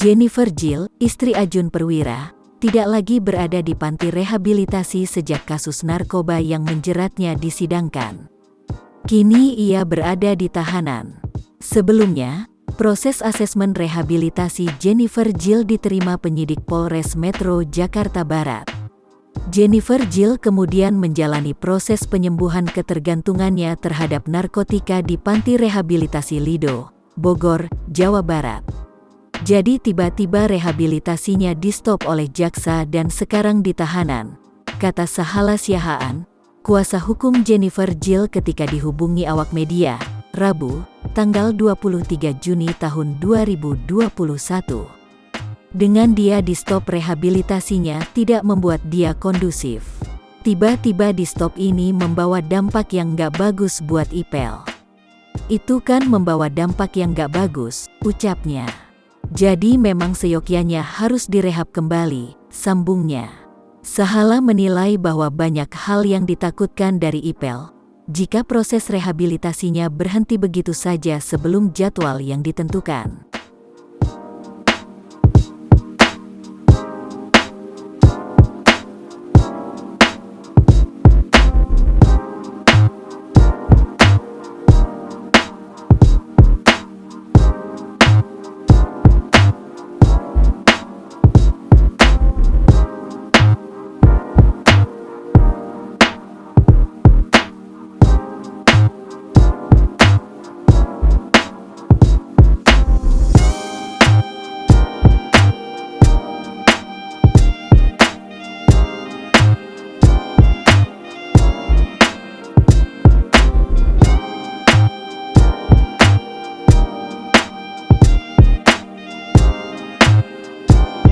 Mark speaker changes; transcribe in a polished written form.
Speaker 1: Jennifer Jill, istri Ajun Perwira, tidak lagi berada di panti rehabilitasi sejak kasus narkoba yang menjeratnya disidangkan. Kini ia berada di tahanan. Sebelumnya, proses asesmen rehabilitasi Jennifer Jill diterima penyidik Polres Metro Jakarta Barat. Jennifer Jill kemudian menjalani proses penyembuhan ketergantungannya terhadap narkotika di Panti Rehabilitasi Lido, Bogor, Jawa Barat. Jadi tiba-tiba rehabilitasinya di-stop oleh jaksa dan sekarang di tahanan, kata Sahala Siahaan, kuasa hukum Jennifer Jill ketika dihubungi awak media, Rabu, tanggal 23 Juni tahun 2021. Dengan dia di-stop rehabilitasinya tidak membuat dia kondusif. Tiba-tiba di-stop ini membawa dampak yang gak bagus buat Ipel. Itu kan membawa dampak yang gak bagus, ucapnya. Jadi memang seyogyanya harus direhab kembali, sambungnya. Sahala menilai bahwa banyak hal yang ditakutkan dari Ipel jika proses rehabilitasinya berhenti begitu saja sebelum jadwal yang ditentukan.